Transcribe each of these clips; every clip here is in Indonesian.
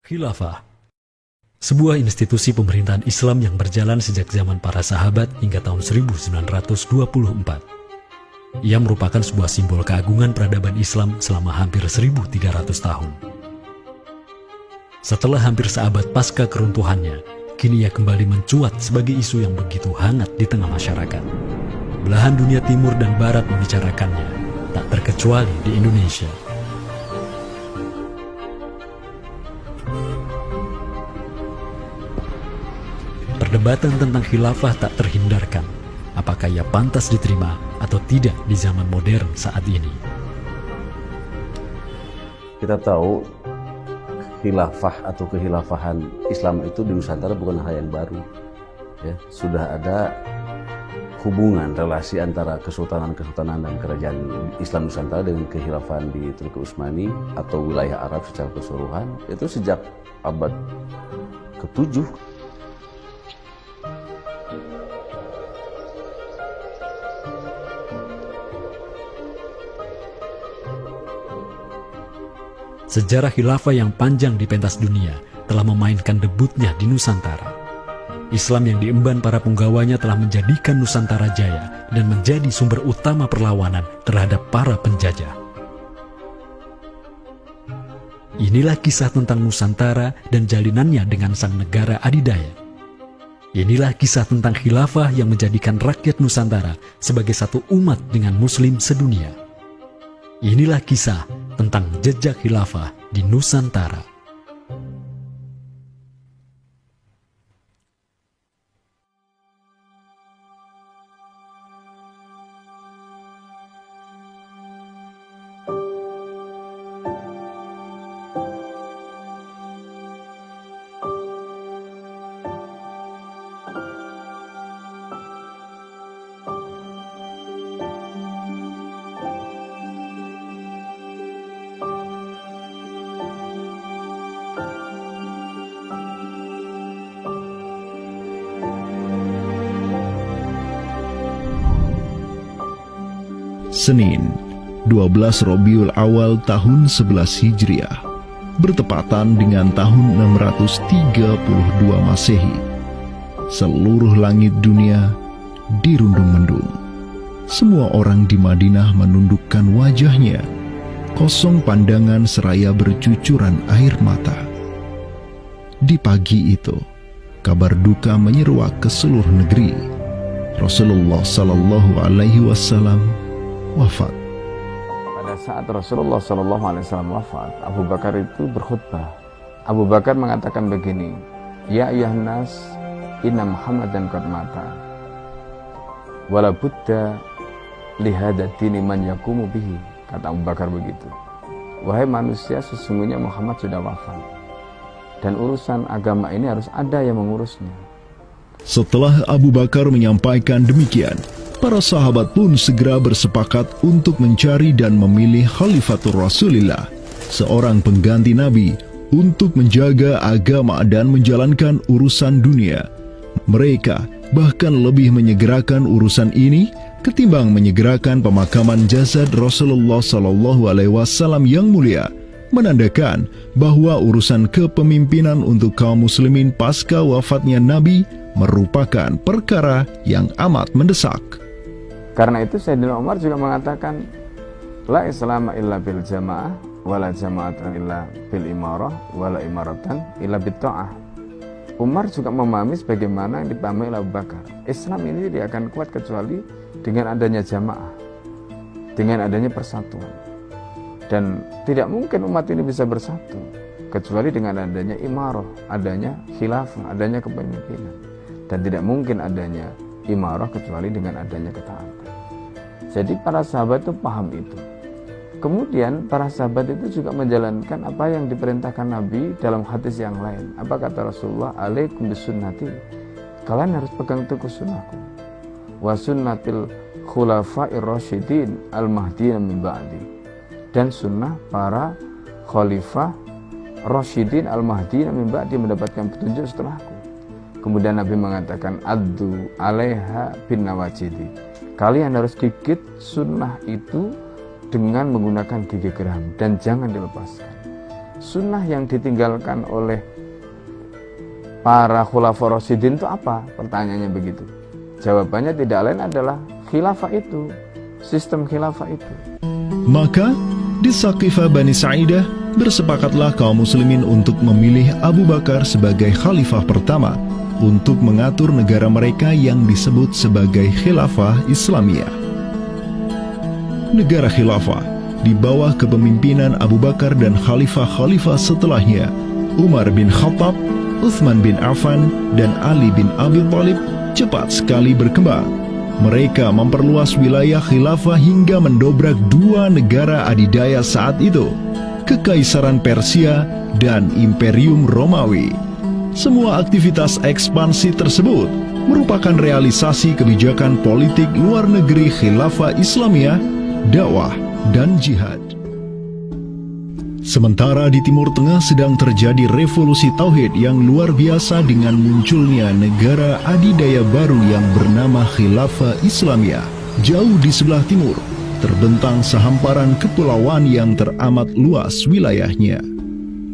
Khilafah, sebuah institusi pemerintahan Islam yang berjalan sejak zaman para sahabat hingga tahun 1924. Ia merupakan sebuah simbol keagungan peradaban Islam selama hampir 1300 tahun. Setelah hampir seabad pasca keruntuhannya, kini ia kembali mencuat sebagai isu yang begitu hangat di tengah masyarakat. Belahan dunia timur dan barat membicarakannya, tak terkecuali di Indonesia. Perdebatan tentang khilafah tak terhindarkan. Apakah ia pantas diterima atau tidak di zaman modern saat ini? Kita tahu khilafah atau kehilafahan Islam itu di Nusantara bukan hal yang baru. Ya, sudah ada hubungan relasi antara kesultanan-kesultanan dan kerajaan Islam Nusantara dengan kehilafahan di Turki Utsmani atau wilayah Arab secara keseluruhan itu sejak abad ke-7. Sejarah khilafah yang panjang di pentas dunia telah memainkan debutnya di Nusantara. Islam yang diemban para punggawanya telah menjadikan Nusantara jaya dan menjadi sumber utama perlawanan terhadap para penjajah. Inilah kisah tentang Nusantara dan jalinannya dengan sang negara adidaya. Inilah kisah tentang khilafah yang menjadikan rakyat Nusantara sebagai satu umat dengan Muslim sedunia. Inilah kisah tentang jejak khilafah di Nusantara. Senin, 12 Rabiul Awal tahun 11 Hijriah, bertepatan dengan tahun 632 Masehi. Seluruh langit dunia dirundung mendung. Semua orang di Madinah menundukkan wajahnya, kosong pandangan seraya bercucuran air mata. Di pagi itu, kabar duka menyeruak ke seluruh negeri. Rasulullah Sallallahu Alaihi Wasallam wafat. Pada saat Rasulullah SAW wafat, Abu Bakar itu berkhutbah. Abu Bakar mengatakan begini, Ya ayyuhan nas, inna Muhammadan qad mata. Wala budda lihada dini man yakumu bihi. Kata Abu Bakar begitu. Wahai manusia, sesungguhnya Muhammad sudah wafat. Dan urusan agama ini harus ada yang mengurusnya. Setelah Abu Bakar menyampaikan demikian, para sahabat pun segera bersepakat untuk mencari dan memilih Khalifatur Rasulillah, seorang pengganti Nabi, untuk menjaga agama dan menjalankan urusan dunia. Mereka bahkan lebih menyegerakan urusan ini ketimbang menyegerakan pemakaman jasad Rasulullah SAW yang mulia, menandakan bahwa urusan kepemimpinan untuk kaum muslimin pasca wafatnya Nabi merupakan perkara yang amat mendesak. Karena itu Sayyidina Umar juga mengatakan, La islama illa bil jamaah, wala jama'atan illa bil imarah, wala imaratan illa bit ta'ah. Umar juga memahami sebagaimana yang dipahami oleh Abu Bakar. Islam ini tidak akan kuat kecuali dengan adanya jamaah, dengan adanya persatuan. Dan tidak mungkin umat ini bisa bersatu kecuali dengan adanya imarah, adanya khilafah, adanya kepemimpinan. Dan tidak mungkin adanya imarah kecuali dengan adanya ketaatan. Jadi para sahabat itu paham itu. Kemudian para sahabat itu juga menjalankan apa yang diperintahkan Nabi dalam hadis yang lain. Apa kata Rasulullah? Alaikum bisunnati. Kalian harus pegang teguh sunnahku. Wa sunnatil khulafa'ir rasyidin al-mahdiyyin min ba'di. Dan sunnah para khalifah rasyidin al-mahdiyyin min ba'di, mendapatkan petunjuk setelahku. Kemudian Nabi mengatakan, addu alaiha bin nawajidi. Kalian harus gigit sunnah itu dengan menggunakan gigi geram dan jangan dilepaskan. Sunnah yang ditinggalkan oleh para khulafaur rasyidin itu apa? Pertanyaannya begitu. Jawabannya tidak lain adalah khilafah itu, sistem khilafah itu. Maka di Saqifah Bani Sa'idah bersepakatlah kaum muslimin untuk memilih Abu Bakar sebagai khalifah pertama untuk mengatur negara mereka yang disebut sebagai khilafah Islamiyah. Negara khilafah di bawah kepemimpinan Abu Bakar dan khalifah-khalifah setelahnya, Umar bin Khattab, Utsman bin Affan, dan Ali bin Abi Thalib, cepat sekali berkembang. Mereka memperluas wilayah khilafah hingga mendobrak dua negara adidaya saat itu, Kekaisaran Persia dan Imperium Romawi. Semua aktivitas ekspansi tersebut merupakan realisasi kebijakan politik luar negeri khilafah Islamiyah, dakwah, dan jihad. Sementara di Timur Tengah sedang terjadi revolusi tauhid yang luar biasa dengan munculnya negara adidaya baru yang bernama Khilafah Islamiyah. Jauh di sebelah timur, terbentang sehamparan kepulauan yang teramat luas wilayahnya.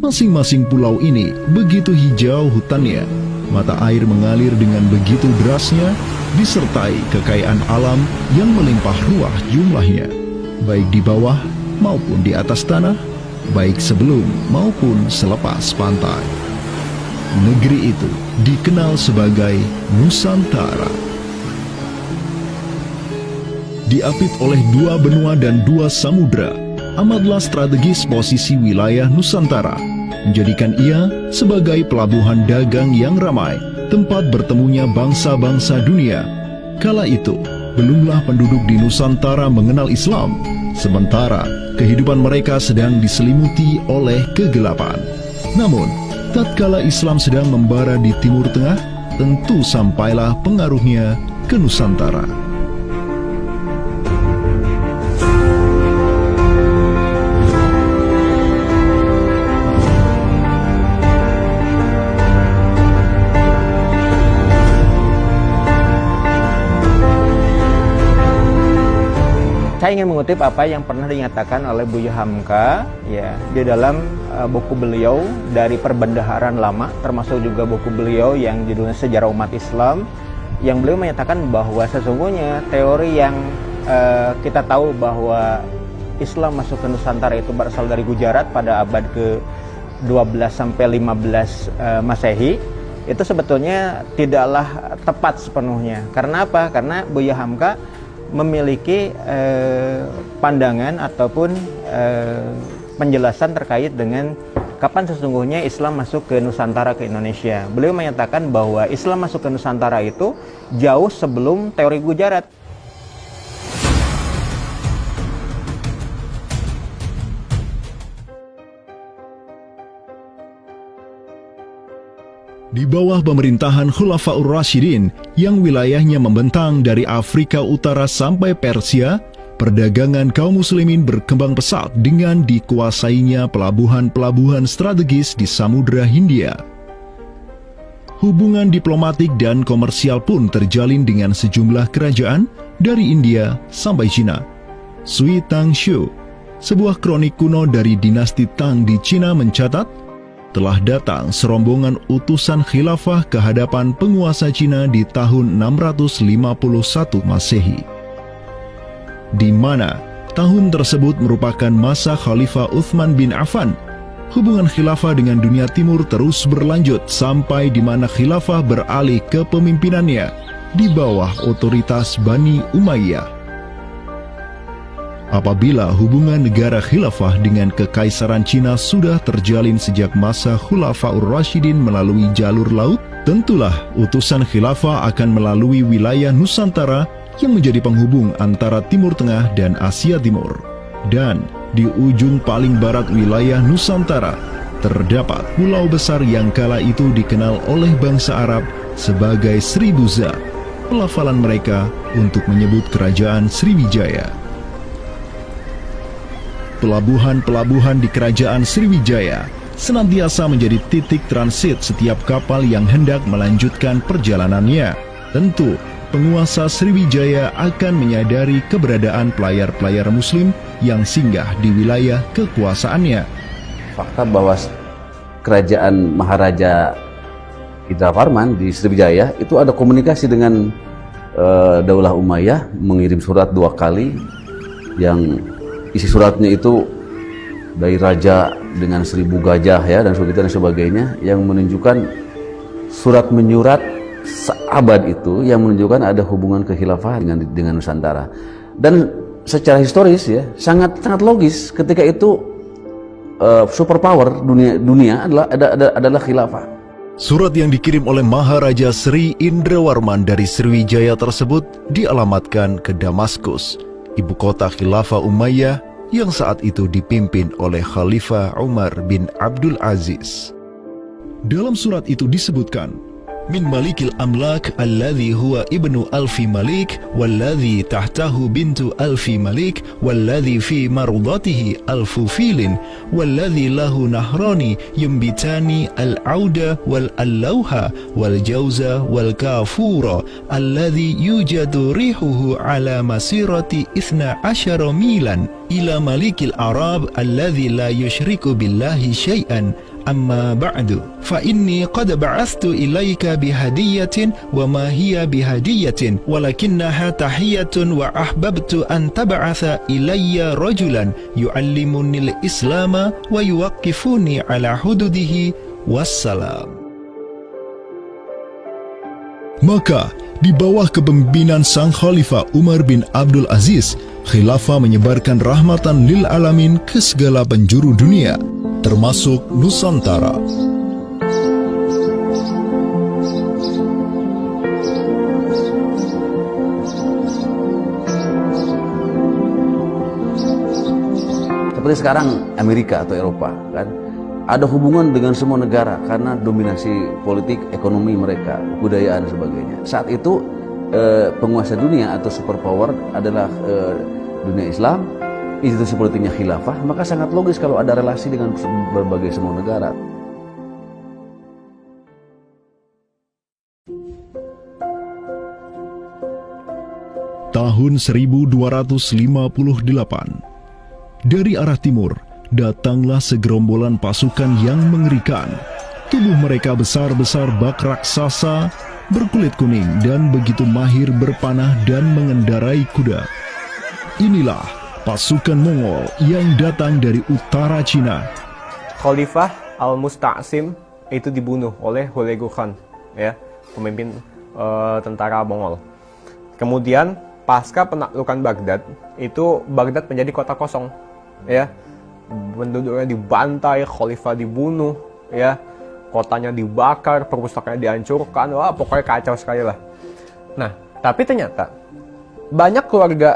Masing-masing pulau ini begitu hijau hutannya, mata air mengalir dengan begitu derasnya, disertai kekayaan alam yang melimpah ruah jumlahnya, baik di bawah maupun di atas tanah, baik sebelum maupun selepas pantai. Negeri itu dikenal sebagai Nusantara. Diapit oleh dua benua dan dua samudra, amatlah strategis posisi wilayah Nusantara, menjadikan ia sebagai pelabuhan dagang yang ramai, tempat bertemunya bangsa-bangsa dunia. Kala itu, belumlah penduduk di Nusantara mengenal Islam, sementara kehidupan mereka sedang diselimuti oleh kegelapan. Namun, tatkala Islam sedang membara di Timur Tengah, tentu sampailah pengaruhnya ke Nusantara. Saya ingin mengutip apa yang pernah dinyatakan oleh Buya Hamka ya di dalam buku beliau dari Perbendaharaan Lama, termasuk juga buku beliau yang judulnya Sejarah Umat Islam, yang beliau menyatakan bahwa sesungguhnya teori yang kita tahu bahwa Islam masuk ke Nusantara itu berasal dari Gujarat pada abad ke-12 sampai 15 Masehi, itu sebetulnya tidaklah tepat sepenuhnya. Karena apa? Karena Buya Hamka memiliki pandangan ataupun penjelasan terkait dengan kapan sesungguhnya Islam masuk ke Nusantara, ke Indonesia. Beliau menyatakan bahwa Islam masuk ke Nusantara itu jauh sebelum teori Gujarat. Di bawah pemerintahan Khulafaur Rasyidin yang wilayahnya membentang dari Afrika Utara sampai Persia, perdagangan kaum muslimin berkembang pesat dengan dikuasainya pelabuhan-pelabuhan strategis di Samudra Hindia. Hubungan diplomatik dan komersial pun terjalin dengan sejumlah kerajaan dari India sampai Cina. Sui Tangshu, sebuah kronik kuno dari dinasti Tang di Cina mencatat, telah datang serombongan utusan khilafah ke hadapan penguasa Cina di tahun 651 Masehi, di mana tahun tersebut merupakan masa Khalifah Utsman bin Affan. Hubungan khilafah dengan dunia timur terus berlanjut sampai di mana khilafah beralih ke pemimpinannya di bawah otoritas Bani Umayyah. Apabila hubungan negara khilafah dengan kekaisaran Cina sudah terjalin sejak masa Khulafaur Rasyidin melalui jalur laut, tentulah utusan khilafah akan melalui wilayah Nusantara yang menjadi penghubung antara Timur Tengah dan Asia Timur. Dan di ujung paling barat wilayah Nusantara, terdapat pulau besar yang kala itu dikenal oleh bangsa Arab sebagai Sribuza, pelafalan mereka untuk menyebut kerajaan Sriwijaya. Pelabuhan-pelabuhan di kerajaan Sriwijaya senantiasa menjadi titik transit setiap kapal yang hendak melanjutkan perjalanannya. Tentu, penguasa Sriwijaya akan menyadari keberadaan pelayar-pelayar Muslim yang singgah di wilayah kekuasaannya. Fakta bahwa kerajaan Maharaja Indravarman di Sriwijaya itu ada komunikasi dengan Daulah Umayyah, mengirim surat 2 kali yang isi suratnya itu dari raja dengan 1000 gajah ya dan sebagainya, yang menunjukkan surat menyurat seabad itu yang menunjukkan ada hubungan kekhilafahan dengan Nusantara. Dan secara historis ya sangat logis ketika itu superpower dunia adalah khilafah. Surat yang dikirim oleh Maharaja Sri Indrawarman dari Sriwijaya tersebut dialamatkan ke Damaskus, ibu kota Khilafah Umayyah yang saat itu dipimpin oleh Khalifah Umar bin Abdul Aziz. Dalam surat itu disebutkan, min malikil amlak alladhi huwa ibnu alfi malik walladhi tahtahu bintu alfi malik walladhi fi marudatihi alfu filin walladhi lahu nahrani yumbitani al-auda wal-allawha wal-jawza wal-kafura alladhi yujadu rihuhu ala masirati 12 milan ila malikil arab alladhi la yushriku billahi syai'an. Amma ba'du, fa inni qad ba'athtu ilaika bihadiyatin wa ma hiya bihadiyatin walakinnaha tahiyatun wa ahbabtu an tab'atha ilayya rajulan yu'allimunil islama wa yuwaqqifuni ala hududihi. Wassalam. Maka di bawah kepemimpinan sang Khalifah Umar bin Abdul Aziz, khilafah menyebarkan rahmatan lil alamin ke segala penjuru dunia, termasuk Nusantara. Seperti sekarang Amerika atau Eropa kan ada hubungan dengan semua negara karena dominasi politik, ekonomi mereka, budaya dan sebagainya. Saat itu penguasa dunia atau superpower adalah dunia Islam, institusi politiknya khilafah, maka sangat logis kalau ada relasi dengan berbagai semua negara. Tahun 1258, dari arah timur datanglah segerombolan pasukan yang mengerikan. Tubuh mereka besar-besar bak raksasa, berkulit kuning dan begitu mahir berpanah dan mengendarai kuda. Inilah pasukan Mongol yang datang dari utara Cina. Khalifah Al-Musta'sim itu dibunuh oleh Hulagu Khan, ya, pemimpin tentara Mongol. Kemudian pasca penaklukan Baghdad, itu Baghdad menjadi kota kosong, ya. Penduduknya dibantai, khalifah dibunuh, ya. Kotanya dibakar, perpustakaannya dihancurkan, wah pokoknya kacau sekali lah. Nah, tapi ternyata banyak keluarga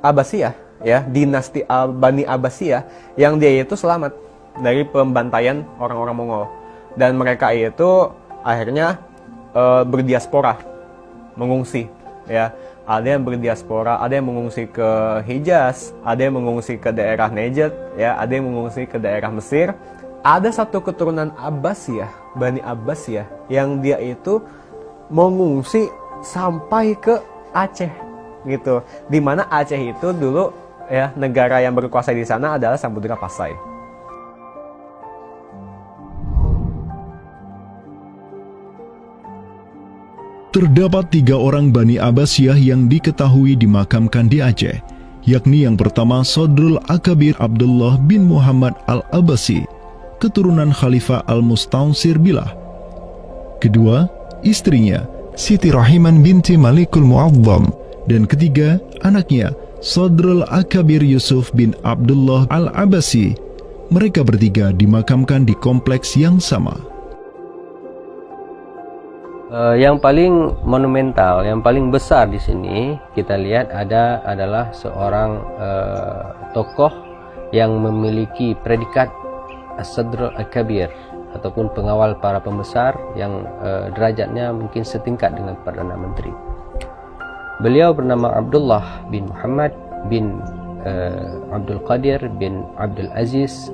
Abbasiyah, ya, dinasti Bani Abbasiyah yang dia itu selamat dari pembantaian orang-orang Mongol, dan mereka itu akhirnya berdiaspora, mengungsi, ya. Ada yang berdiaspora, ada yang mengungsi ke Hijaz, ada yang mengungsi ke daerah Najd, ya, ada yang mengungsi ke daerah Mesir. Ada satu keturunan Abbasiyah, Bani Abbasiyah, yang dia itu mengungsi sampai ke Aceh, gitu. Dimana Aceh itu dulu, ya, negara yang berkuasa di sana adalah Samudra Pasai. Terdapat 3 orang Bani Abbasiyah yang diketahui dimakamkan di Aceh, yakni yang pertama Sodrul Akabir Abdullah bin Muhammad Al-Abbasi, keturunan Khalifah Al-Mustaunsir Billah. Kedua, istrinya Siti Rahiman binti Malikul Mu'azzam, dan ketiga, anaknya Sodrul Akabir Yusuf bin Abdullah Al-Abbasi. Mereka bertiga dimakamkan di kompleks yang sama. Yang paling monumental, yang paling besar di sini kita lihat adalah seorang tokoh yang memiliki predikat As-Sadr Al-Kabir ataupun pengawal para pembesar yang derajatnya mungkin setingkat dengan Perdana Menteri. Beliau bernama Abdullah bin Muhammad bin Abdul Qadir bin Abdul Aziz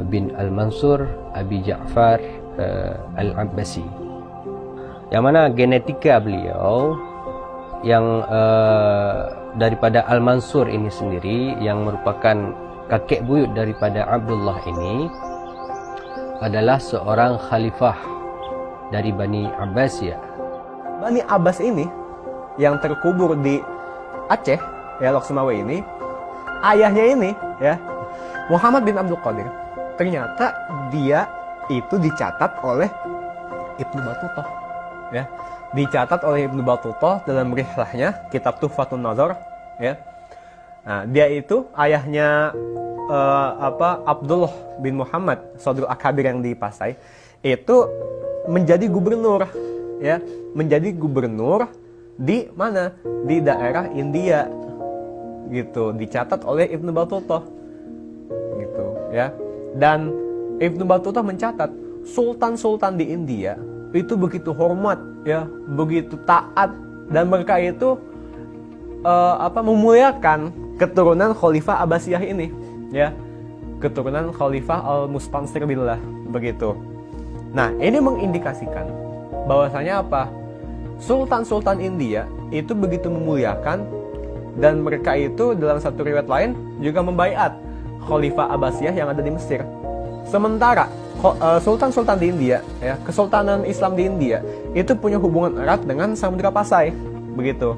bin Al-Mansur Abi Ja'far Al-Abbasi, yang mana genetika beliau yang daripada Al-Mansur ini sendiri, yang merupakan kakek buyut daripada Abdullah ini, adalah seorang khalifah dari Bani Abbasiyah. Bani Abbas ini yang terkubur di Aceh, ya, Lok Sumawe ini, ayahnya ini, ya, Muhammad bin Abdul Qadir, ternyata dia itu dicatat oleh Ibnu Battutah, ya, dicatat oleh Ibnu Battutah dalam rihlahnya kitab Tuhfatun Nazar, ya. Nah, dia itu ayahnya Abdullah bin Muhammad Sodrul Akabir yang di Pasai itu menjadi gubernur, ya, menjadi gubernur di mana, di daerah India, gitu, dicatat oleh Ibnu Battutah, gitu, ya. Dan Ibnu Battutah mencatat sultan-sultan di India itu begitu hormat, ya, begitu taat, dan mereka itu memuliakan keturunan Khalifah Abbasiyah ini, ya, keturunan Khalifah Al-Mustansir Billah, begitu. Nah, ini mengindikasikan bahwasanya apa? Sultan-sultan India itu begitu memuliakan, dan mereka itu dalam satu riwayat lain juga membaiat Khalifah Abbasiyah yang ada di Mesir. Sementara sultan-sultan di India, ya, Kesultanan Islam di India itu punya hubungan erat dengan Samudra Pasai, begitu.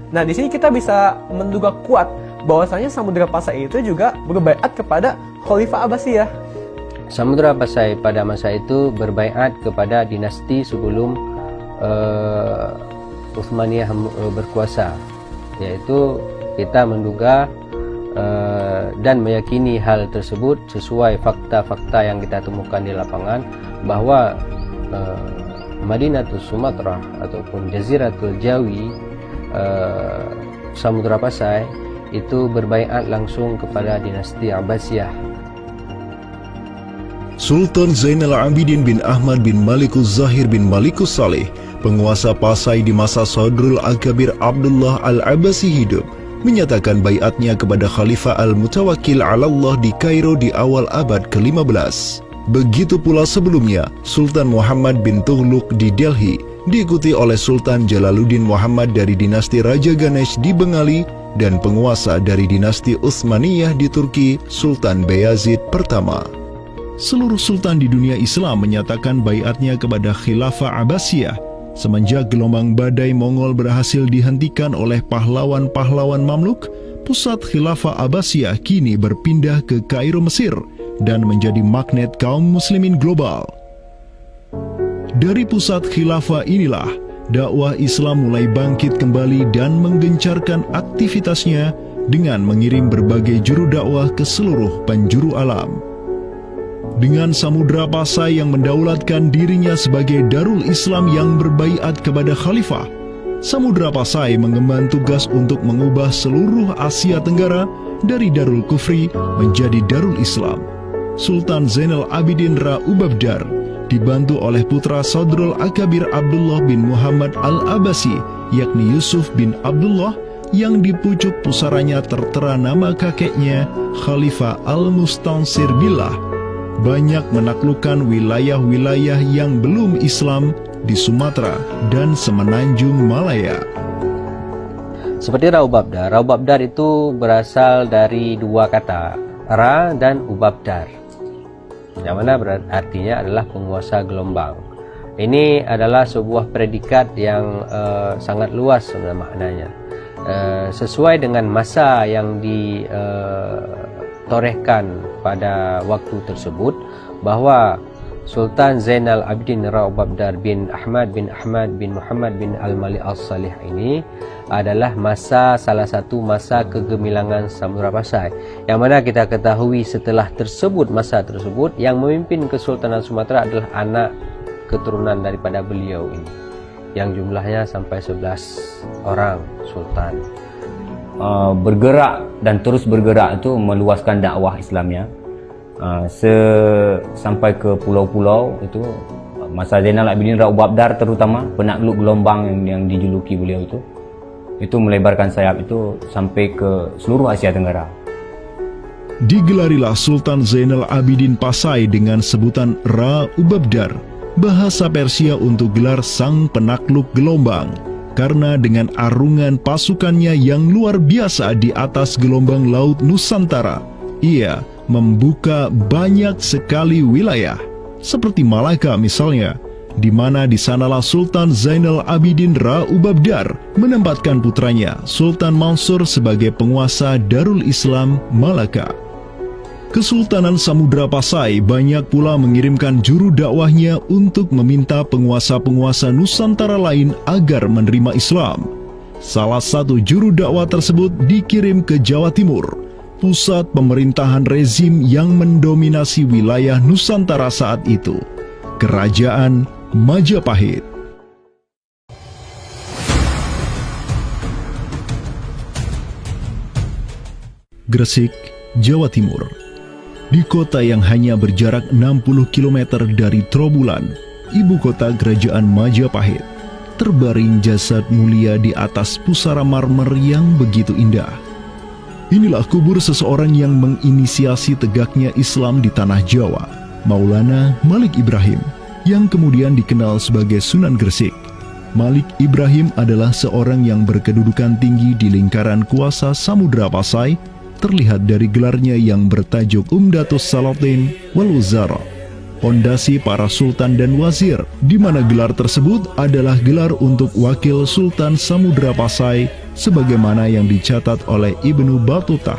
Nah, di sini kita bisa menduga kuat bahwasanya Samudra Pasai itu juga berbaiat kepada Khalifah Abbasiyah. Samudra Pasai pada masa itu berbaiat kepada dinasti sebelum Utsmaniyah berkuasa, yaitu kita menduga dan meyakini hal tersebut sesuai fakta-fakta yang kita temukan di lapangan, bahwa Madinatul Sumatera ataupun Jaziratul Jawi, Samudra Pasai itu berbaiat langsung kepada dinasti Abbasiyah. Sultan Zainal Abidin bin Ahmad bin Malikus Zahir bin Malikus Saleh, penguasa Pasai di masa Sodrul Akabir Abdullah Al-Abbasi hidup, menyatakan baiatnya kepada Khalifah Al-Mutawakkil 'alallah di Kairo di awal abad ke-15. Begitu pula sebelumnya, Sultan Muhammad bin Tughluk di Delhi diikuti oleh Sultan Jalaluddin Muhammad dari dinasti Raja Ganesh di Bengali, dan penguasa dari dinasti Utsmaniyah di Turki, Sultan Bayazid pertama. Seluruh sultan di dunia Islam menyatakan baiatnya kepada Khilafah Abbasiyah semenjak gelombang badai Mongol berhasil dihentikan oleh pahlawan-pahlawan Mamluk. Pusat Khilafah Abbasiyah kini berpindah ke Kairo, Mesir, dan menjadi magnet kaum muslimin global. Dari pusat khilafah inilah dakwah Islam mulai bangkit kembali dan menggencarkan aktivitasnya dengan mengirim berbagai juru dakwah ke seluruh penjuru alam. Dengan Samudra Pasai yang mendaulatkan dirinya sebagai Darul Islam yang berbaiat kepada Khalifah, Samudra Pasai mengemban tugas untuk mengubah seluruh Asia Tenggara dari Darul Kufri menjadi Darul Islam. Sultan Zainal Abidin Ra Ubabdar dibantu oleh putra Sodrul Akabir Abdullah bin Muhammad Al-Abbasi, yakni Yusuf bin Abdullah, yang di pucuk pusaranya tertera nama kakeknya Khalifah Al-Mustansir Billah, banyak menaklukkan wilayah-wilayah yang belum Islam di Sumatera dan Semenanjung Malaya. Seperti Ra Ubabdar. Ra Ubabdar itu berasal dari dua kata, Ra dan Ubabdar, yang mana artinya adalah penguasa gelombang. Ini adalah sebuah predikat yang sangat luas sebenarnya maknanya. Sesuai dengan masa yang ditorehkan pada waktu tersebut, bahwa Sultan Zainal Abidin Ra Ubabdar bin Ahmad bin Muhammad bin Al-Malik Al-Salih ini adalah salah satu masa kegemilangan Samudra Pasai, yang mana kita ketahui setelah masa tersebut yang memimpin Kesultanan Sumatera adalah anak keturunan daripada beliau ini, yang jumlahnya sampai 11 orang sultan. Bergerak dan terus bergerak itu meluaskan dakwah Islamnya sampai ke pulau-pulau. Itu masa Zainal Abidin Ra Ubabdar, terutama penakluk gelombang yang dijuluki beliau itu melebarkan sayap itu sampai ke seluruh Asia Tenggara. digelarilah Sultan Zainal Abidin Pasai dengan sebutan Ra Ubabdar, bahasa Persia untuk gelar sang penakluk gelombang, karena dengan arungan pasukannya yang luar biasa di atas gelombang laut Nusantara, ia membuka banyak sekali wilayah, seperti Malaka misalnya, di mana di sanalah Sultan Zainal Abidin Ra Ubabdar menempatkan putranya Sultan Mansur sebagai penguasa Darul Islam Malaka. Kesultanan Samudra Pasai banyak pula mengirimkan juru dakwahnya untuk meminta penguasa-penguasa Nusantara lain agar menerima Islam. Salah satu juru dakwah tersebut dikirim ke Jawa Timur, pusat pemerintahan rezim yang mendominasi wilayah Nusantara saat itu, Kerajaan Majapahit. Gresik, Jawa Timur. Di kota yang hanya berjarak 60 km dari Trowulan, ibu kota Kerajaan Majapahit, terbaring jasad mulia di atas pusara marmer yang begitu indah. Inilah kubur seseorang yang menginisiasi tegaknya Islam di tanah Jawa, Maulana Malik Ibrahim, yang kemudian dikenal sebagai Sunan Gresik. Malik Ibrahim adalah seorang yang berkedudukan tinggi di lingkaran kuasa Samudra Pasai, terlihat dari gelarnya yang bertajuk Umdatus Salatin wal Wuzara, pondasi para sultan dan wazir, di mana gelar tersebut adalah gelar untuk wakil Sultan Samudra Pasai, sebagaimana yang dicatat oleh Ibnu Battuta.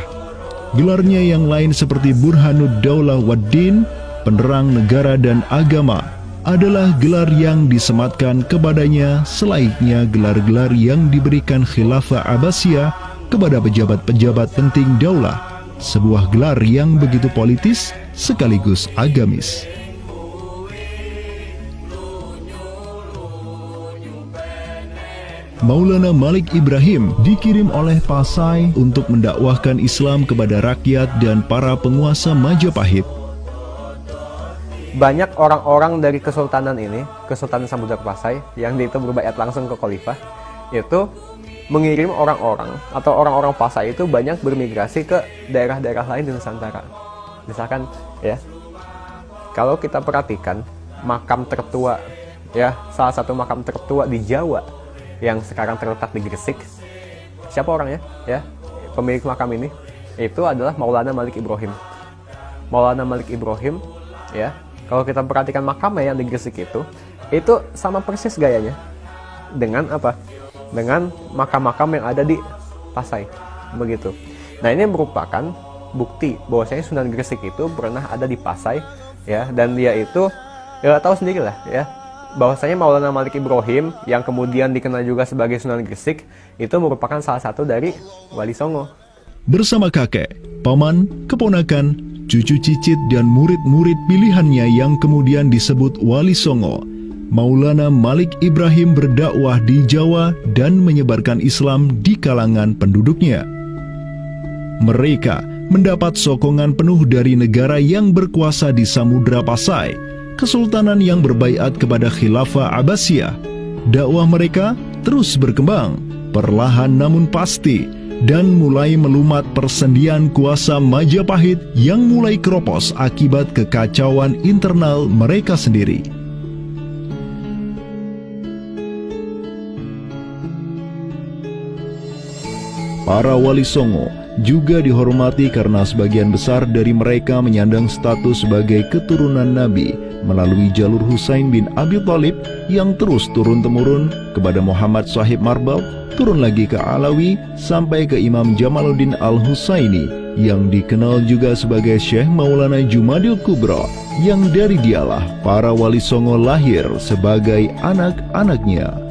Gelarnya yang lain seperti Burhanud Daulah Waddin, penerang negara dan agama, adalah gelar yang disematkan kepadanya selayaknya gelar-gelar yang diberikan Khilafah Abbasiyah kepada pejabat-pejabat penting daulah, sebuah gelar yang begitu politis sekaligus agamis. Maulana Malik Ibrahim dikirim oleh Pasai untuk mendakwahkan Islam kepada rakyat dan para penguasa Majapahit. Banyak orang-orang dari kesultanan ini, Kesultanan Samudra Pasai, yang itu berbaiat langsung ke khalifah, itu mengirim orang-orang atau orang-orang Pasai itu banyak bermigrasi ke daerah-daerah lain di Nusantara. Misalkan ya, kalau kita perhatikan makam tertua, ya, salah satu makam tertua di Jawa yang sekarang terletak di Gresik, siapa orangnya? Ya, pemilik makam ini itu adalah Maulana Malik Ibrahim. Maulana Malik Ibrahim, ya, kalau kita perhatikan makamnya yang di Gresik itu sama persis gayanya dengan apa? Dengan makam-makam yang ada di Pasai, begitu. Nah, ini merupakan bukti bahwasanya Sunan Gresik itu pernah ada di Pasai, ya, dan dia itu ya tahu sendiri lah, ya, bahwasanya Maulana Malik Ibrahim yang kemudian dikenal juga sebagai Sunan Gresik itu merupakan salah satu dari Wali Songo. Bersama kakek, paman, keponakan, cucu cicit dan murid-murid pilihannya yang kemudian disebut Wali Songo, Maulana Malik Ibrahim berdakwah di Jawa dan menyebarkan Islam di kalangan penduduknya. Mereka mendapat sokongan penuh dari negara yang berkuasa di Samudra Pasai, kesultanan yang berbaiat kepada Khilafah Abbasiyah. Dakwah mereka terus berkembang, perlahan namun pasti, dan mulai melumat persendian kuasa Majapahit yang mulai keropos akibat kekacauan internal mereka sendiri. Para Wali Songo juga dihormati karena sebagian besar dari mereka menyandang status sebagai keturunan Nabi melalui jalur Husain bin Abi Thalib yang terus turun-temurun kepada Muhammad Sahib Marbal, turun lagi ke Alawi sampai ke Imam Jamaluddin Al-Husaini yang dikenal juga sebagai Syekh Maulana Jumadil Kubra, yang dari dialah para Wali Songo lahir sebagai anak-anaknya.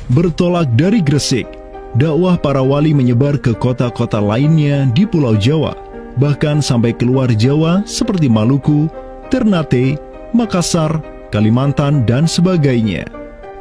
Bertolak dari Gresik, dakwah para wali menyebar ke kota-kota lainnya di Pulau Jawa, bahkan sampai keluar Jawa seperti Maluku, Ternate, Makassar, Kalimantan, dan sebagainya.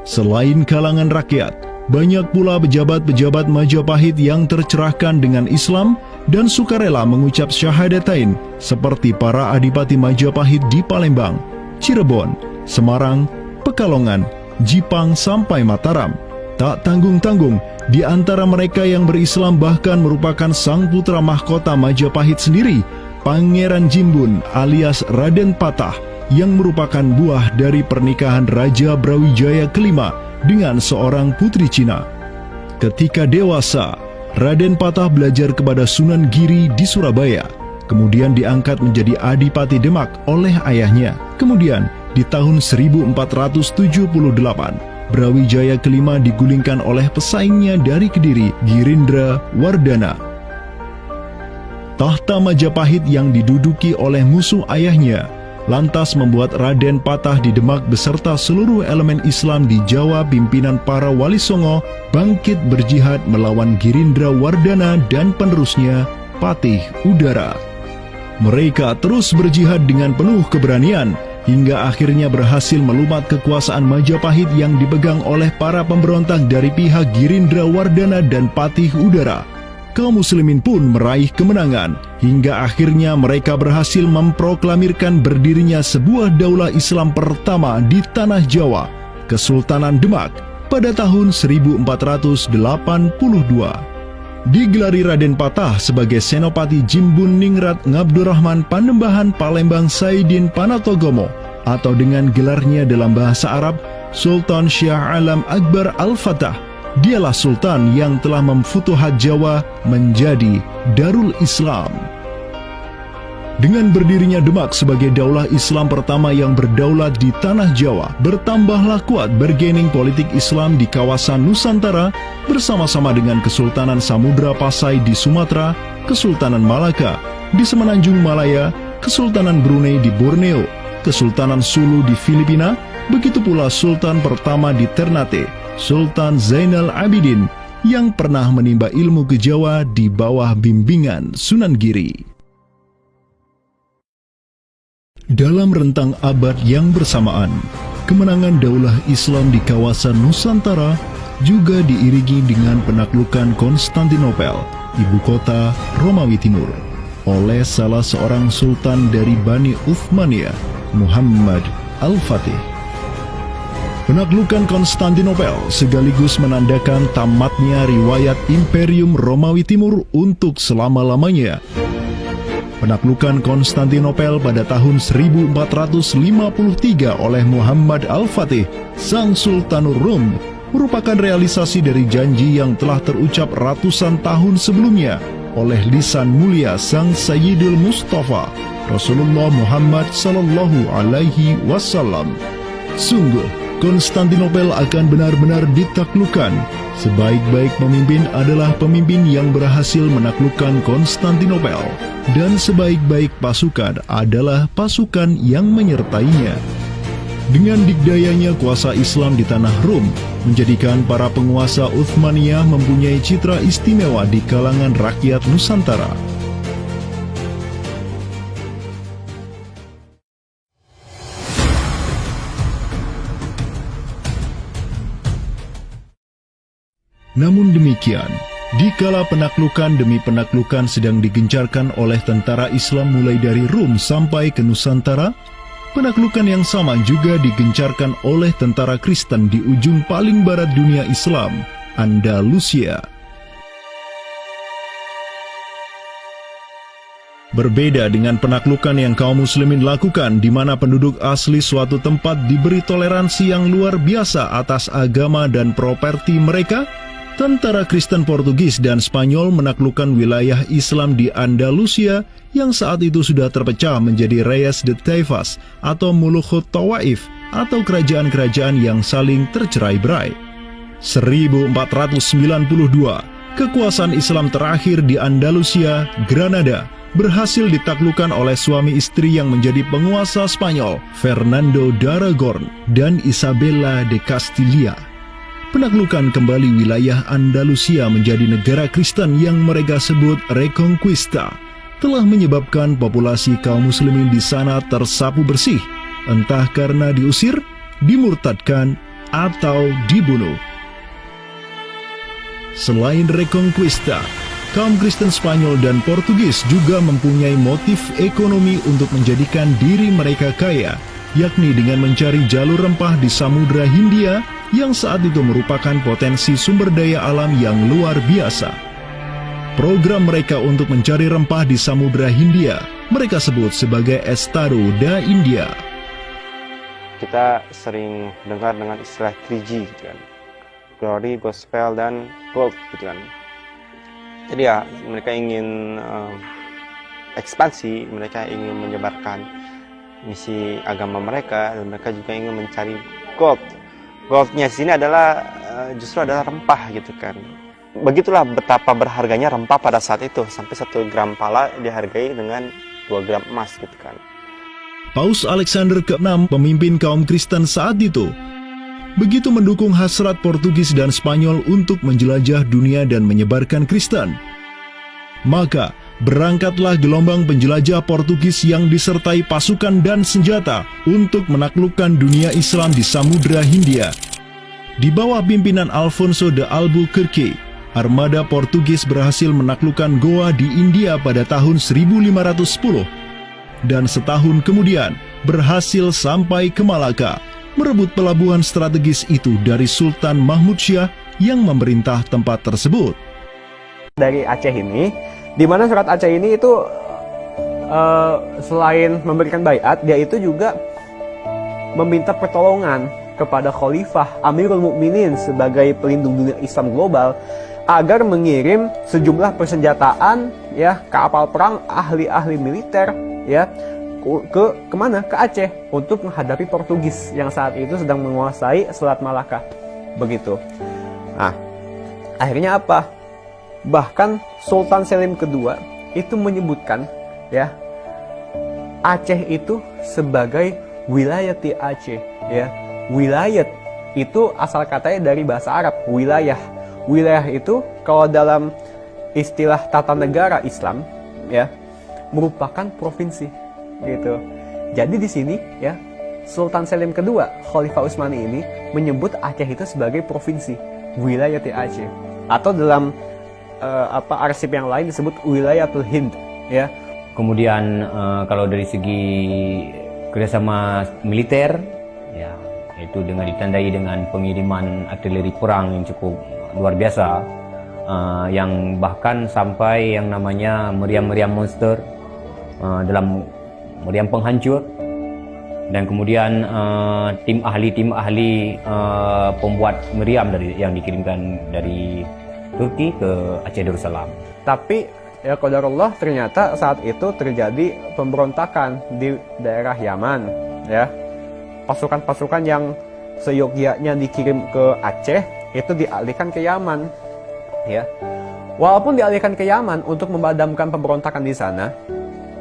Selain kalangan rakyat, banyak pula pejabat-pejabat Majapahit yang tercerahkan dengan Islam dan sukarela mengucap syahadatain seperti para adipati Majapahit di Palembang, Cirebon, Semarang, Pekalongan, Jipang sampai Mataram. Tak tanggung-tanggung, di antara mereka yang berislam bahkan merupakan sang putra mahkota Majapahit sendiri, Pangeran Jimbun alias Raden Patah, yang merupakan buah dari pernikahan Raja Brawijaya kelima dengan seorang putri Cina. Ketika dewasa, Raden Patah belajar kepada Sunan Giri di Surabaya, kemudian diangkat menjadi Adipati Demak oleh ayahnya. Kemudian, di tahun 1478, Brawijaya kelima digulingkan oleh pesaingnya dari Kediri, Girindra Wardana. Tahta Majapahit yang diduduki oleh musuh ayahnya lantas membuat Raden Patah di Demak beserta seluruh elemen Islam di Jawa pimpinan para Wali Songo bangkit berjihad melawan Girindra Wardana dan penerusnya Patih Udara. Mereka terus berjihad dengan penuh keberanian hingga akhirnya berhasil melumat kekuasaan Majapahit yang dipegang oleh para pemberontak dari pihak Girindra Wardana dan Patih Udara. Kaum muslimin pun meraih kemenangan, hingga akhirnya mereka berhasil memproklamirkan berdirinya sebuah daulah Islam pertama di Tanah Jawa, Kesultanan Demak, pada tahun 1482. Digelari Raden Patah sebagai Senopati Jimbun Ningrat Ngabdurrahman Panembahan Palembang Saidin Panatogomo, atau dengan gelarnya dalam bahasa Arab, Sultan Syah Alam Akbar Al-Fatah. Dialah Sultan yang telah memfutuhat Jawa menjadi Darul Islam. Dengan berdirinya Demak sebagai daulah Islam pertama yang berdaulat di Tanah Jawa, bertambahlah kuat bargaining politik Islam di kawasan Nusantara bersama-sama dengan Kesultanan Samudra Pasai di Sumatera, Kesultanan Malaka di Semenanjung Malaya, Kesultanan Brunei di Borneo, Kesultanan Sulu di Filipina, begitu pula Sultan pertama di Ternate, Sultan Zainal Abidin, yang pernah menimba ilmu ke Jawa di bawah bimbingan Sunan Giri. Dalam rentang abad yang bersamaan, kemenangan daulah Islam di kawasan Nusantara juga diiringi dengan penaklukan Konstantinopel, ibu kota Romawi Timur, oleh salah seorang sultan dari Bani Uthmaniyah, Muhammad Al-Fatih. Penaklukan Konstantinopel sekaligus menandakan tamatnya riwayat Imperium Romawi Timur untuk selama-lamanya. Penaklukan Konstantinopel pada tahun 1453 oleh Muhammad Al-Fatih, sang Sultanur Rum, merupakan realisasi dari janji yang telah terucap ratusan tahun sebelumnya oleh lisan mulia sang Sayyidul Mustafa, Rasulullah Muhammad Sallallahu Alaihi Wasallam. Sungguh, Konstantinopel akan benar-benar ditaklukkan. Sebaik-baik pemimpin adalah pemimpin yang berhasil menaklukkan Konstantinopel, dan sebaik-baik pasukan adalah pasukan yang menyertainya. Dengan dikdayanya kuasa Islam di tanah Rum, menjadikan para penguasa Uthmaniyah mempunyai citra istimewa di kalangan rakyat Nusantara. Namun demikian, dikala penaklukan demi penaklukan sedang digencarkan oleh tentara Islam mulai dari Rum sampai ke Nusantara, penaklukan yang sama juga digencarkan oleh tentara Kristen di ujung paling barat dunia Islam, Andalusia. Berbeda dengan penaklukan yang kaum muslimin lakukan, di mana penduduk asli suatu tempat diberi toleransi yang luar biasa atas agama dan properti mereka, tentara Kristen Portugis dan Spanyol menaklukkan wilayah Islam di Andalusia yang saat itu sudah terpecah menjadi Reyes de Taifas atau Mulukhut Tawaif atau kerajaan-kerajaan yang saling tercerai-berai. 1492, kekuasaan Islam terakhir di Andalusia, Granada, berhasil ditaklukkan oleh suami istri yang menjadi penguasa Spanyol, Fernando de Aragon dan Isabella de Castilla. Penaklukan kembali wilayah Andalusia menjadi negara Kristen yang mereka sebut Reconquista telah menyebabkan populasi kaum muslimin di sana tersapu bersih, entah karena diusir, dimurtadkan, atau dibunuh. Selain Reconquista, kaum Kristen Spanyol dan Portugis juga mempunyai motif ekonomi untuk menjadikan diri mereka kaya, yakni dengan mencari jalur rempah di Samudra Hindia yang saat itu merupakan potensi sumber daya alam yang luar biasa. Program mereka untuk mencari rempah di Samudra Hindia mereka sebut sebagai Estado da India. Kita sering dengar dengan istilah 3G gitu kan. Glory, Gospel, dan Gold gitu kan. Jadi ya mereka ingin ekspansi, mereka ingin menyebarkan misi agama mereka, dan mereka juga ingin mencari gold. Goldnya sini adalah justru adalah rempah gitu kan. Begitulah betapa berharganya rempah pada saat itu, sampai 1 gram pala dihargai dengan 2 gram emas gitu kan. Paus Alexander ke-6, pemimpin kaum Kristen saat itu, begitu mendukung hasrat Portugis dan Spanyol untuk menjelajah dunia dan menyebarkan Kristen. Maka, berangkatlah gelombang penjelajah Portugis yang disertai pasukan dan senjata untuk menaklukkan dunia Islam di Samudra Hindia. Di bawah pimpinan Alfonso de Albuquerque, armada Portugis berhasil menaklukkan Goa di India pada tahun 1510, dan setahun kemudian berhasil sampai ke Malaka, merebut pelabuhan strategis itu dari Sultan Mahmud Syah yang memerintah tempat tersebut. Dari Aceh ini, di mana surat Aceh ini itu selain memberikan baiat, dia itu juga meminta pertolongan kepada Khalifah Amirul Mukminin sebagai pelindung dunia Islam global agar mengirim sejumlah persenjataan ya, kapal perang, ahli-ahli militer ya, kemana? Ke Aceh untuk menghadapi Portugis yang saat itu sedang menguasai Selat Malaka. Begitu. Nah, akhirnya apa? Bahkan Sultan Selim kedua itu menyebutkan ya, Aceh itu sebagai wilayati Aceh ya. Wilayat itu asal katanya dari bahasa Arab, wilayah. Wilayah itu kalau dalam istilah tata negara Islam ya, merupakan provinsi gitu. Jadi di sini ya, Sultan Selim kedua, Khalifah Utsmani ini menyebut Aceh itu sebagai provinsi, wilayah Aceh. Atau dalam arsip yang lain disebut Wilayatul Hind ya. Kemudian kalau dari segi kerjasama militer, ya itu dengan ditandai dengan pengiriman artileri perang yang cukup luar biasa, yang bahkan sampai yang namanya meriam-meriam monster dalam meriam penghancur, dan kemudian tim ahli pembuat meriam yang dikirimkan dari Turki ke Aceh Darussalam. Tapi ya qadarullah, ternyata saat itu terjadi pemberontakan di daerah Yaman ya. Pasukan-pasukan yang seyogyanya dikirim ke Aceh itu dialihkan ke Yaman ya. Walaupun dialihkan ke Yaman untuk memadamkan pemberontakan di sana,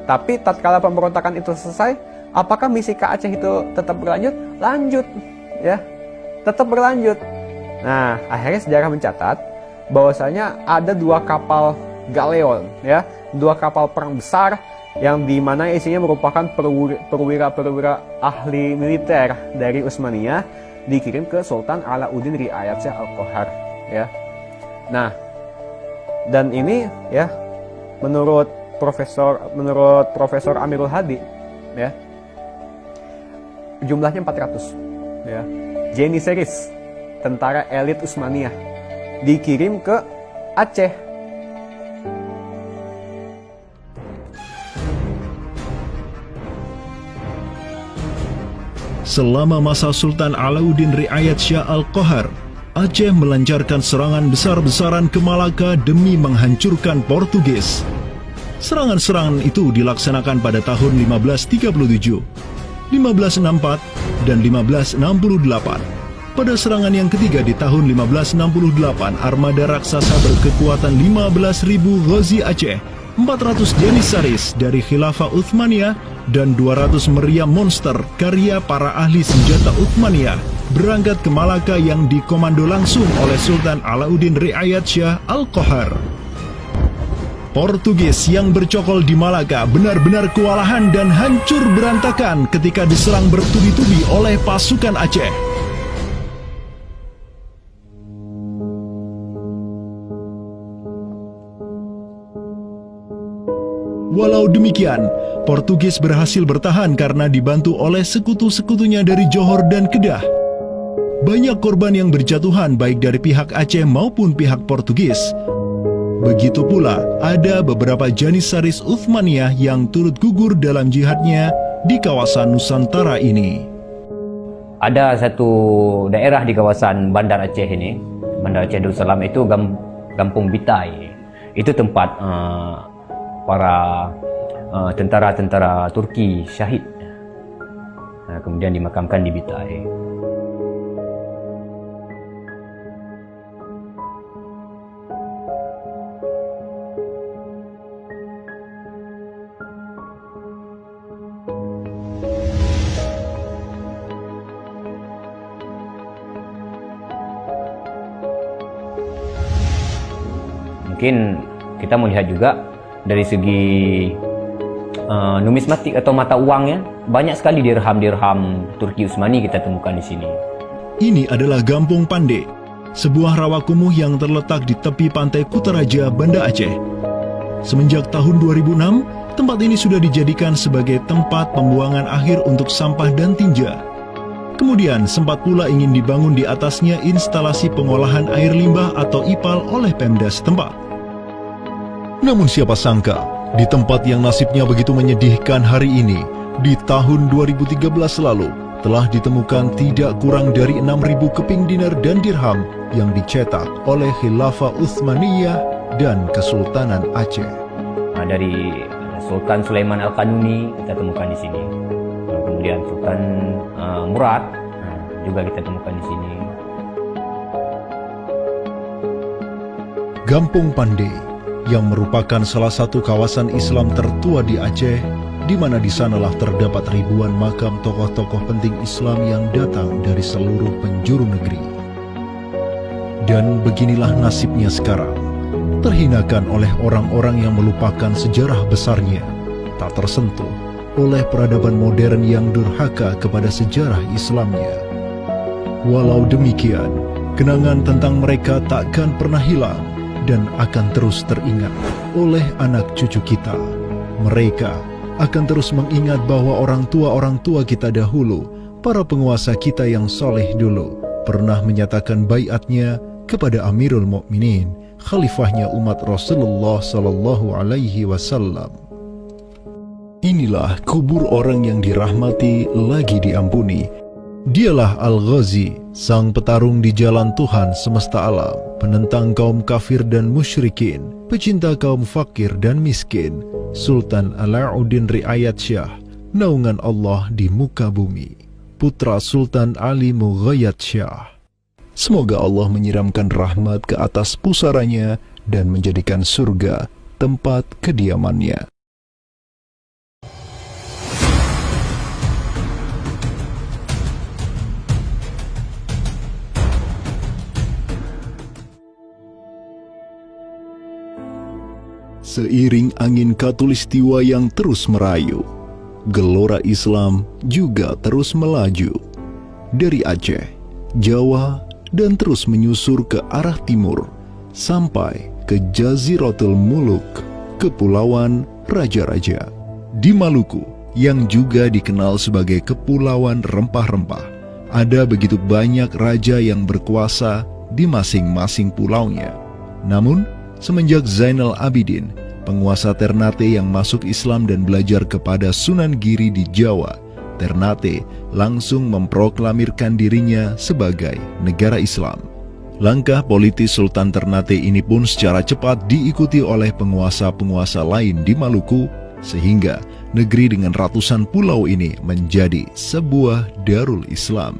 tapi tatkala pemberontakan itu selesai, apakah misi ke Aceh itu tetap berlanjut? Lanjut ya, tetap berlanjut. Nah, akhirnya sejarah mencatat bahwasanya ada 2 kapal galeon ya, 2 kapal perang besar yang dimana isinya merupakan perwira-perwira ahli militer dari Utsmaniyah dikirim ke Sultan Alauddin Riayat Shah Al-Qahar ya. Nah, dan ini ya menurut Profesor Amirul Hadi ya, jumlahnya 400 ya. Janissaries, tentara elit Utsmaniyah, dikirim ke Aceh. Selama masa Sultan Alauddin Riayat Shah Al-Qahar, Aceh melancarkan serangan besar-besaran ke Malaka demi menghancurkan Portugis. Serangan-serangan itu dilaksanakan pada tahun 1537, 1564, dan 1568. Pada serangan yang ketiga di tahun 1568, armada raksasa berkekuatan 15.000 Ghazi Aceh, 400 Janissaries dari Khilafah Utsmaniyah, dan 200 meriam monster karya para ahli senjata Utsmaniyah berangkat ke Malaka yang dikomando langsung oleh Sultan Alauddin Riayat Shah Al-Qahar. Portugis yang bercokol di Malaka benar-benar kewalahan dan hancur berantakan ketika diserang bertubi-tubi oleh pasukan Aceh. Walau demikian, Portugis berhasil bertahan karena dibantu oleh sekutu-sekutunya dari Johor dan Kedah. Banyak korban yang berjatuhan baik dari pihak Aceh maupun pihak Portugis. Begitu pula ada beberapa Janissaris Uthmaniyah yang turut gugur dalam jihadnya di kawasan Nusantara ini. Ada satu daerah di kawasan Bandar Aceh ini, Bandar Aceh Darussalam itu Kampung Bitai. Itu tempat para tentara-tentara Turki syahid. Kemudian dimakamkan di Bitai. Mungkin kita melihat juga dari segi numismatik atau mata uangnya, banyak sekali dirham-dirham Turki Utsmani kita temukan di sini. Ini adalah Gampung Pande, sebuah rawa kumuh yang terletak di tepi pantai Kutaraja, Banda Aceh. Semenjak tahun 2006, tempat ini sudah dijadikan sebagai tempat pembuangan akhir untuk sampah dan tinja. Kemudian sempat pula ingin dibangun di atasnya instalasi pengolahan air limbah atau IPAL oleh Pemda setempat. Namun siapa sangka, di tempat yang nasibnya begitu menyedihkan hari ini, di tahun 2013 lalu, telah ditemukan tidak kurang dari 6.000 keping dinar dan dirham yang dicetak oleh Khilafah Utsmaniyah dan Kesultanan Aceh. Dari Sultan Sulaiman Al-Kanuni kita temukan di sini. Kemudian Sultan Murad juga kita temukan di sini. Gampung Pande yang merupakan salah satu kawasan Islam tertua di Aceh, di mana di sanalah terdapat ribuan makam tokoh-tokoh penting Islam yang datang dari seluruh penjuru negeri. Dan beginilah nasibnya sekarang, terhinakan oleh orang-orang yang melupakan sejarah besarnya, tak tersentuh oleh peradaban modern yang durhaka kepada sejarah Islamnya. Walau demikian, kenangan tentang mereka takkan pernah hilang dan akan terus teringat oleh anak cucu kita. Mereka akan terus mengingat bahwa orang tua kita dahulu, para penguasa kita yang soleh dulu, pernah menyatakan baiatnya kepada Amirul Mukminin, khalifahnya umat Rasulullah Sallallahu Alaihi Wasallam. Inilah kubur orang yang dirahmati lagi diampuni. Dialah Al-Ghazi, sang petarung di jalan Tuhan semesta alam, penentang kaum kafir dan musyrikin, pecinta kaum fakir dan miskin, Sultan Alauddin Riayat Shah, naungan Allah di muka bumi, putra Sultan Ali Mughayat Shah. Semoga Allah menyiramkan rahmat ke atas pusaranya dan menjadikan surga tempat kediamannya. Seiring angin Katulistiwa yang terus merayu, gelora Islam juga terus melaju dari Aceh, Jawa, dan terus menyusur ke arah timur sampai ke Jaziratul Muluk, Kepulauan Raja-Raja. Di Maluku, yang juga dikenal sebagai Kepulauan Rempah-Rempah, ada begitu banyak raja yang berkuasa di masing-masing pulaunya. Namun, semenjak Zainal Abidin, penguasa Ternate yang masuk Islam dan belajar kepada Sunan Giri di Jawa, Ternate langsung memproklamirkan dirinya sebagai negara Islam. Langkah politis Sultan Ternate ini pun secara cepat diikuti oleh penguasa-penguasa lain di Maluku, sehingga negeri dengan ratusan pulau ini menjadi sebuah darul Islam.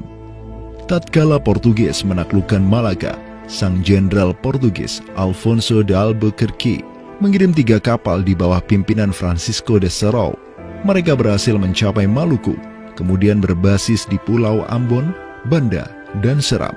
Tatkala Portugis menaklukkan Malaka, sang jenderal Portugis Alfonso de Albuquerque mengirim 3 kapal di bawah pimpinan Francisco de Serrao. Mereka berhasil mencapai Maluku, kemudian berbasis di Pulau Ambon, Banda, dan Seram.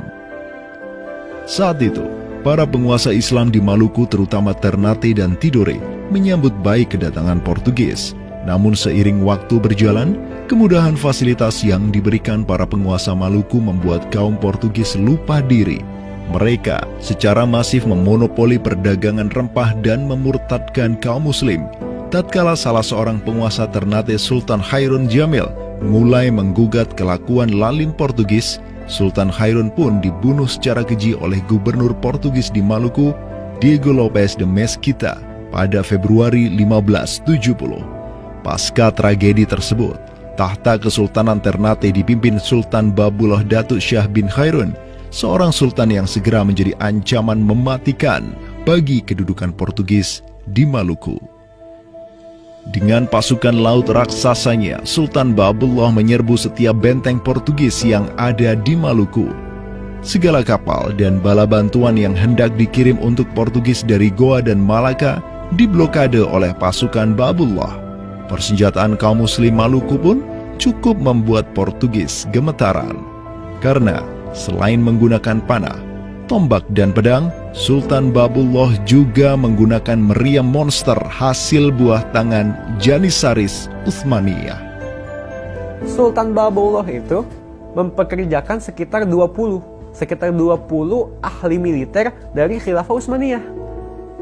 Saat itu, para penguasa Islam di Maluku terutama Ternate dan Tidore menyambut baik kedatangan Portugis. Namun seiring waktu berjalan, kemudahan fasilitas yang diberikan para penguasa Maluku membuat kaum Portugis lupa diri. Mereka secara masif memonopoli perdagangan rempah dan memurtadkan kaum muslim. tatkala salah seorang penguasa Ternate Sultan Hairun Jamil mulai menggugat kelakuan lalin Portugis, Sultan Hairun pun dibunuh secara keji oleh gubernur Portugis di Maluku, Diego Lopes de Mesquita, pada Februari 1570. Pasca tragedi tersebut, tahta Kesultanan Ternate dipimpin Sultan Babullah Datuk Syah bin Hairun, seorang sultan yang segera menjadi ancaman mematikan bagi kedudukan Portugis di Maluku. Dengan pasukan laut raksasanya, Sultan Babullah menyerbu setiap benteng Portugis yang ada di Maluku. Segala kapal dan bala bantuan yang hendak dikirim untuk Portugis dari Goa dan Malaka diblokade oleh pasukan Babullah. Persenjataan kaum muslim Maluku pun cukup membuat Portugis gemetaran. Karena selain menggunakan panah, tombak dan pedang, Sultan Babullah juga menggunakan meriam monster hasil buah tangan Janissaris Utsmaniyah. Sultan Babullah itu mempekerjakan sekitar 20 ahli militer dari Khilafah Utsmaniyah.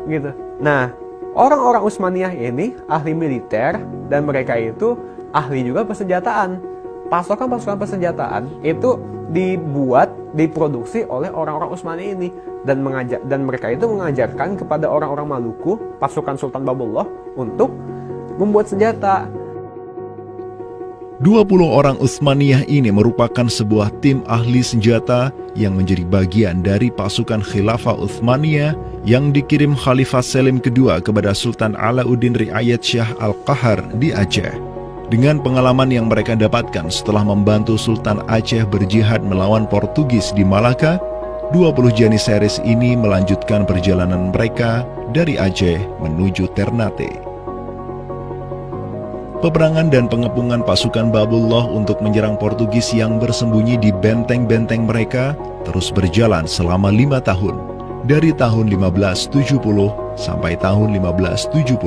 Gitu. Nah, orang-orang Utsmaniyah ini ahli militer dan mereka itu ahli juga persenjataan. Pasukan-pasukan persenjataan itu diproduksi oleh orang-orang Utsmani ini dan mereka itu mengajarkan kepada orang-orang Maluku, pasukan Sultan Babullah, untuk membuat senjata. 20 orang Utsmaniyah ini merupakan sebuah tim ahli senjata yang menjadi bagian dari pasukan Khilafah Utsmaniyah yang dikirim Khalifah Selim II kepada Sultan Alauddin Riayat Shah Al-Qahar di Aceh. Dengan pengalaman yang mereka dapatkan setelah membantu Sultan Aceh berjihad melawan Portugis di Malaka, 20 Janissaris ini melanjutkan perjalanan mereka dari Aceh menuju Ternate. Peperangan dan pengepungan pasukan Babullah untuk menyerang Portugis yang bersembunyi di benteng-benteng mereka terus berjalan selama 5 tahun, dari tahun 1570 sampai tahun 1575.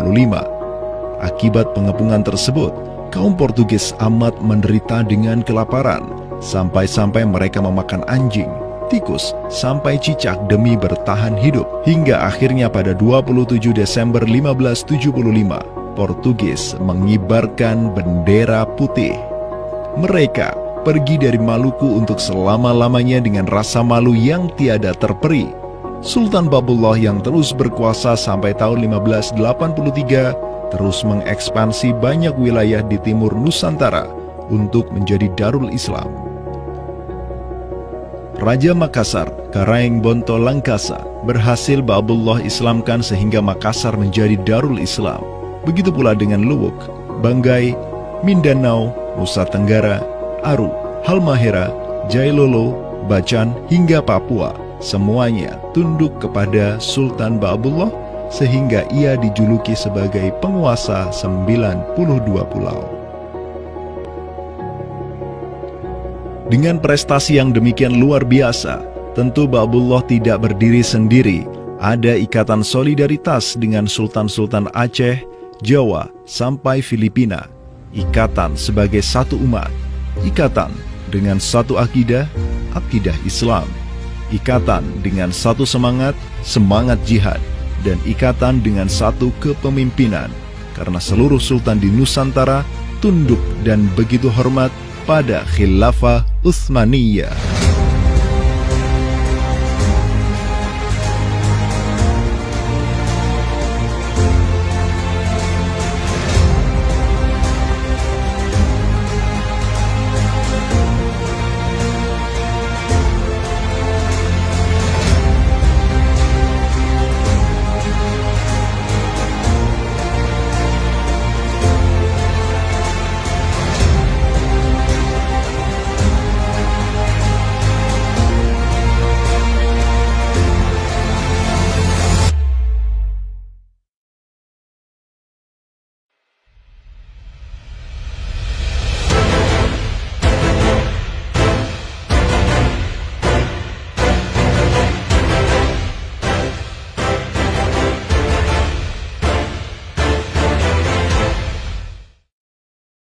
Akibat pengepungan tersebut, kaum Portugis amat menderita dengan kelaparan, sampai-sampai mereka memakan anjing, tikus, sampai cicak demi bertahan hidup. Hingga akhirnya pada 27 Desember 1575, Portugis mengibarkan bendera putih. Mereka pergi dari Maluku untuk selama-lamanya dengan rasa malu yang tiada terperi. Sultan Babullah yang terus berkuasa sampai tahun 1583 terus mengekspansi banyak wilayah di timur Nusantara untuk menjadi Darul Islam. Raja Makassar, Karaeng Bonto Langkasa, berhasil Babullah Islamkan sehingga Makassar menjadi Darul Islam. Begitu pula dengan Luwuk, Banggai, Mindanao, Nusa Tenggara, Aru, Halmahera, Jailolo, Bacan, hingga Papua. Semuanya tunduk kepada Sultan Babullah sehingga ia dijuluki sebagai penguasa 92 pulau. Dengan prestasi yang demikian luar biasa, tentu Babullah tidak berdiri sendiri. Ada ikatan solidaritas dengan sultan-sultan Aceh, Jawa, sampai Filipina. Ikatan sebagai satu umat. Ikatan dengan satu akidah, akidah Islam. Ikatan dengan satu semangat, semangat jihad. Dan ikatan dengan satu kepemimpinan, karena seluruh sultan di Nusantara tunduk dan begitu hormat pada Khilafah Utsmaniyah.